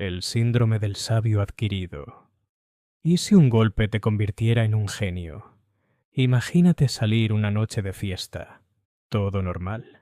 El síndrome del sabio adquirido. ¿Y si un golpe te convirtiera en un genio? Imagínate salir una noche de fiesta. Todo normal.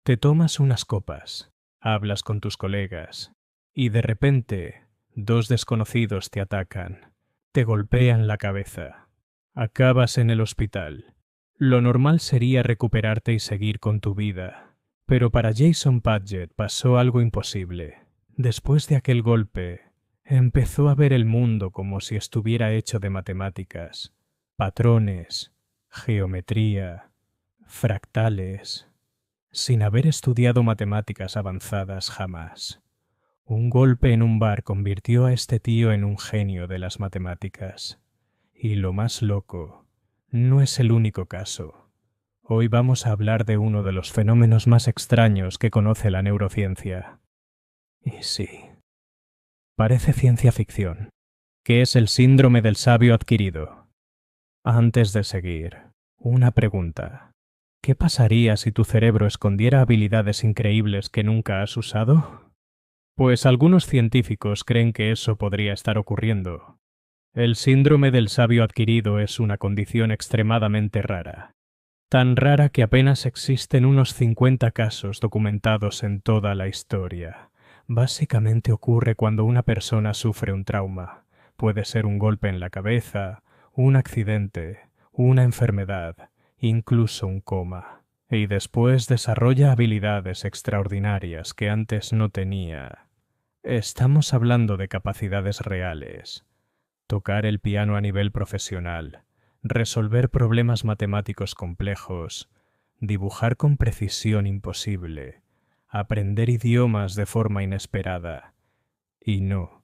Te tomas unas copas, hablas con tus colegas, y de repente, dos desconocidos te atacan, te golpean la cabeza. Acabas en el hospital. Lo normal sería recuperarte y seguir con tu vida. Pero para Jason Padgett pasó algo imposible. Después de aquel golpe, empezó a ver el mundo como si estuviera hecho de matemáticas, patrones, geometría, fractales, sin haber estudiado matemáticas avanzadas jamás. Un golpe en un bar convirtió a este tío en un genio de las matemáticas. Y lo más loco, no es el único caso. Hoy vamos a hablar de uno de los fenómenos más extraños que conoce la neurociencia. Y sí, parece ciencia ficción, que es el síndrome del sabio adquirido. Antes de seguir, una pregunta. ¿Qué pasaría si tu cerebro escondiera habilidades increíbles que nunca has usado? Pues algunos científicos creen que eso podría estar ocurriendo. El síndrome del sabio adquirido es una condición extremadamente rara. Tan rara que apenas existen unos 50 casos documentados en toda la historia. Básicamente ocurre cuando una persona sufre un trauma. Puede ser un golpe en la cabeza, un accidente, una enfermedad, incluso un coma. Y después desarrolla habilidades extraordinarias que antes no tenía. Estamos hablando de capacidades reales. Tocar el piano a nivel profesional, resolver problemas matemáticos complejos, dibujar con precisión imposible, aprender idiomas de forma inesperada. Y no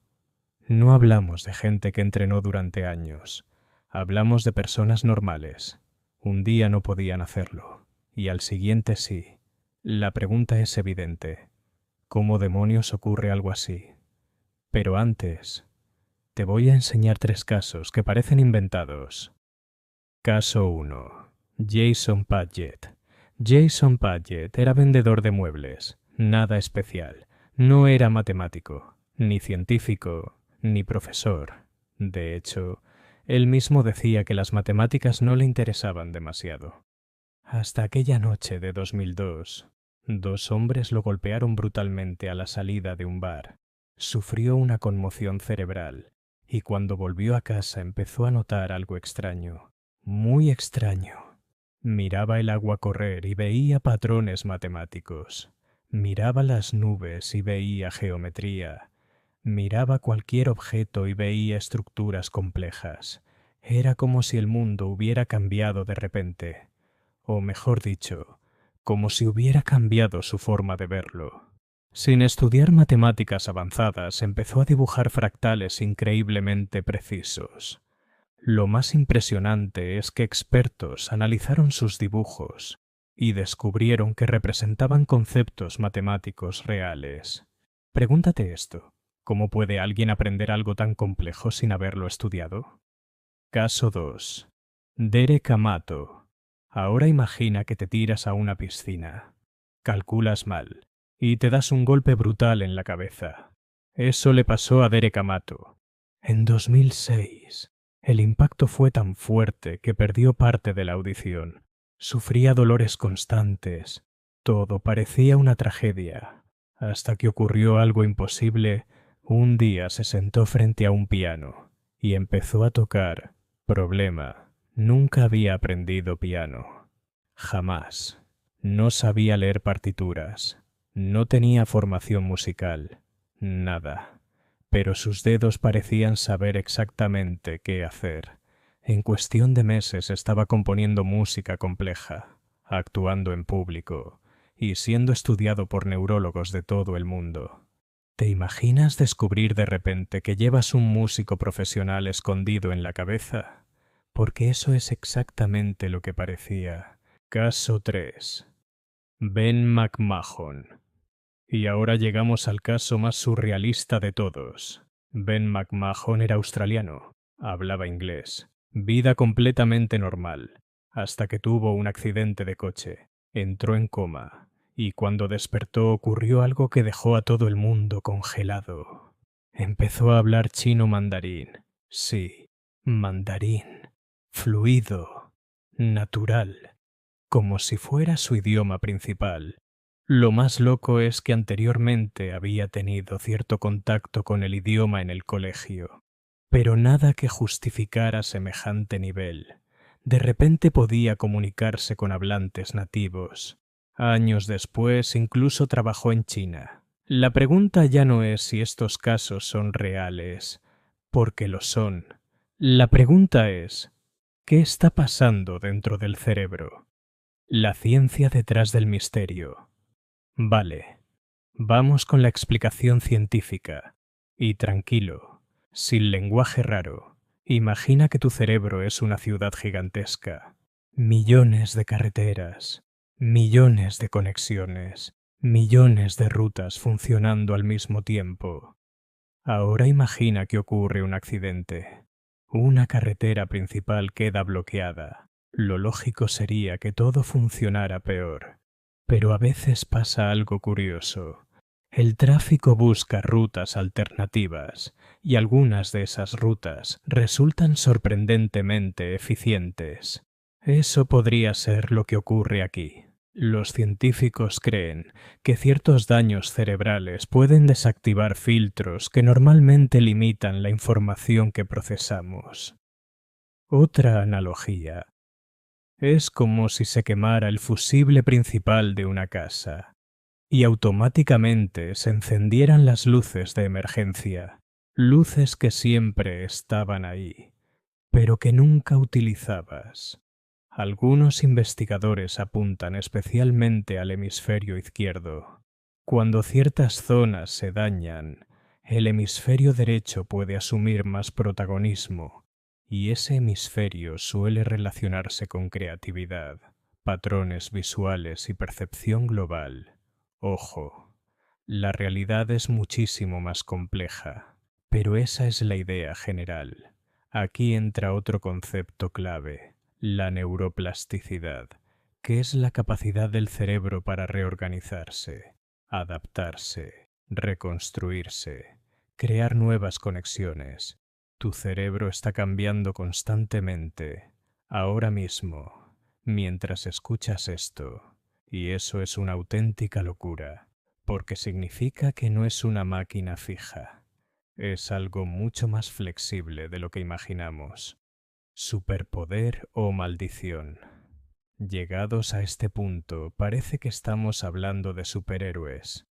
hablamos de gente que entrenó durante años. Hablamos de personas normales. Un día no podían hacerlo, y al siguiente sí. La pregunta es evidente. ¿Cómo demonios ocurre algo así? Pero antes, te voy a enseñar 3 casos que parecen inventados. Caso 1. Jason Padgett. Jason Padgett era vendedor de muebles. Nada especial. No era matemático, ni científico, ni profesor. De hecho, él mismo decía que las matemáticas no le interesaban demasiado. Hasta aquella noche de 2002, 2 hombres lo golpearon brutalmente a la salida de un bar. Sufrió una conmoción cerebral y cuando volvió a casa empezó a notar algo extraño, muy extraño. Miraba el agua correr y veía patrones matemáticos. Miraba las nubes y veía geometría. Miraba cualquier objeto y veía estructuras complejas. Era como si el mundo hubiera cambiado de repente. O mejor dicho, como si hubiera cambiado su forma de verlo. Sin estudiar matemáticas avanzadas, empezó a dibujar fractales increíblemente precisos. Lo más impresionante es que expertos analizaron sus dibujos y descubrieron que representaban conceptos matemáticos reales. Pregúntate esto: ¿cómo puede alguien aprender algo tan complejo sin haberlo estudiado? Caso 2. Derek Amato. Ahora imagina que te tiras a una piscina. Calculas mal y te das un golpe brutal en la cabeza. Eso le pasó a Derek Amato. En 2006, el impacto fue tan fuerte que perdió parte de la audición. Sufría dolores constantes. Todo parecía una tragedia. Hasta que ocurrió algo imposible. Un día se sentó frente a un piano y empezó a tocar. Problema: nunca había aprendido piano. Jamás. No sabía leer partituras. No tenía formación musical. Nada. Pero sus dedos parecían saber exactamente qué hacer. En cuestión de meses estaba componiendo música compleja, actuando en público y siendo estudiado por neurólogos de todo el mundo. ¿Te imaginas descubrir de repente que llevas un músico profesional escondido en la cabeza? Porque eso es exactamente lo que parecía. Caso 3. Ben McMahon. Y ahora llegamos al caso más surrealista de todos. Ben McMahon era australiano, hablaba inglés, vida completamente normal, hasta que tuvo un accidente de coche, entró en coma, y cuando despertó ocurrió algo que dejó a todo el mundo congelado. Empezó a hablar chino mandarín. Sí, mandarín. Fluido. Natural. Como si fuera su idioma principal. Lo más loco es que anteriormente había tenido cierto contacto con el idioma en el colegio, pero nada que justificara semejante nivel. De repente podía comunicarse con hablantes nativos. Años después incluso trabajó en China. La pregunta ya no es si estos casos son reales, porque lo son. La pregunta es, ¿qué está pasando dentro del cerebro? La ciencia detrás del misterio. Vale, vamos con la explicación científica. Y tranquilo, sin lenguaje raro. Imagina que tu cerebro es una ciudad gigantesca. Millones de carreteras, millones de conexiones, millones de rutas funcionando al mismo tiempo. Ahora imagina que ocurre un accidente. Una carretera principal queda bloqueada. Lo lógico sería que todo funcionara peor. Pero a veces pasa algo curioso. El tráfico busca rutas alternativas, y algunas de esas rutas resultan sorprendentemente eficientes. Eso podría ser lo que ocurre aquí. Los científicos creen que ciertos daños cerebrales pueden desactivar filtros que normalmente limitan la información que procesamos. Otra analogía. Es como si se quemara el fusible principal de una casa y automáticamente se encendieran las luces de emergencia, luces que siempre estaban ahí, pero que nunca utilizabas. Algunos investigadores apuntan especialmente al hemisferio izquierdo. Cuando ciertas zonas se dañan, el hemisferio derecho puede asumir más protagonismo, y ese hemisferio suele relacionarse con creatividad, patrones visuales y percepción global. Ojo, la realidad es muchísimo más compleja, pero esa es la idea general. Aquí entra otro concepto clave, la neuroplasticidad, que es la capacidad del cerebro para reorganizarse, adaptarse, reconstruirse, crear nuevas conexiones. Tu cerebro está cambiando constantemente, ahora mismo, mientras escuchas esto, y eso es una auténtica locura, porque significa que no es una máquina fija. Es algo mucho más flexible de lo que imaginamos. Superpoder o maldición. Llegados a este punto, parece que estamos hablando de superhéroes,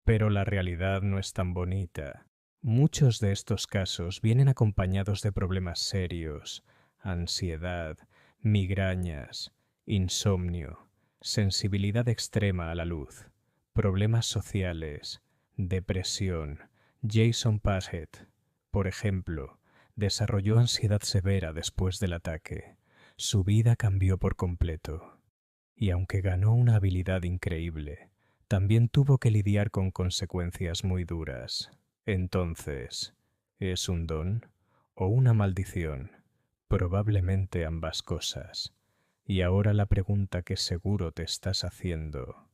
pero la realidad no es tan bonita. Muchos de estos casos vienen acompañados de problemas serios, ansiedad, migrañas, insomnio, sensibilidad extrema a la luz, problemas sociales, depresión. Jason Passett, por ejemplo, desarrolló ansiedad severa después del ataque. Su vida cambió por completo. Y aunque ganó una habilidad increíble, también tuvo que lidiar con consecuencias muy duras. Entonces, ¿es un don o una maldición? Probablemente ambas cosas. Y ahora la pregunta que seguro te estás haciendo,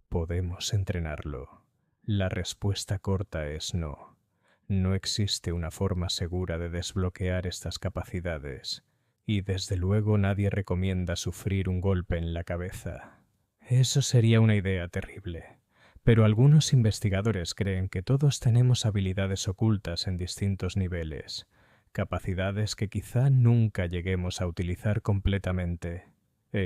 ¿podemos entrenarlo? La respuesta corta es no. No existe una forma segura de desbloquear estas capacidades, y desde luego nadie recomienda sufrir un golpe en la cabeza. Eso sería una idea terrible, pero algunos investigadores creen que todos tenemos habilidades ocultas en distintos niveles, capacidades que quizá nunca lleguemos a utilizar completamente.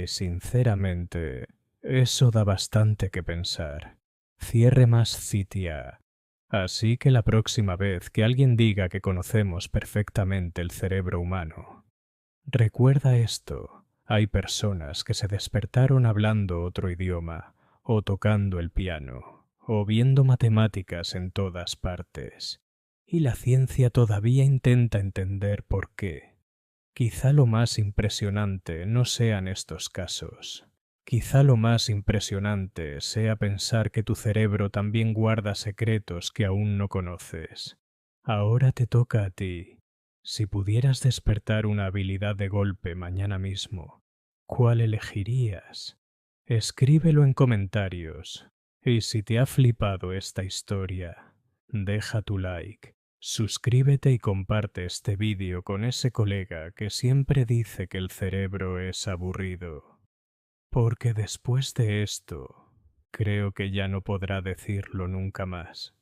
Sinceramente, eso da bastante que pensar. Cierre más citia. Así que la próxima vez que alguien diga que conocemos perfectamente el cerebro humano, recuerda esto. Hay personas que se despertaron hablando otro idioma, o tocando el piano, o viendo matemáticas en todas partes. Y la ciencia todavía intenta entender por qué. Quizá lo más impresionante no sean estos casos. Quizá lo más impresionante sea pensar que tu cerebro también guarda secretos que aún no conoces. Ahora te toca a ti. Si pudieras despertar una habilidad de golpe mañana mismo, ¿cuál elegirías? Escríbelo en comentarios. Y si te ha flipado esta historia, deja tu like, Suscríbete y comparte este vídeo con ese colega que siempre dice que el cerebro es aburrido. Porque después de esto, creo que ya no podrá decirlo nunca más.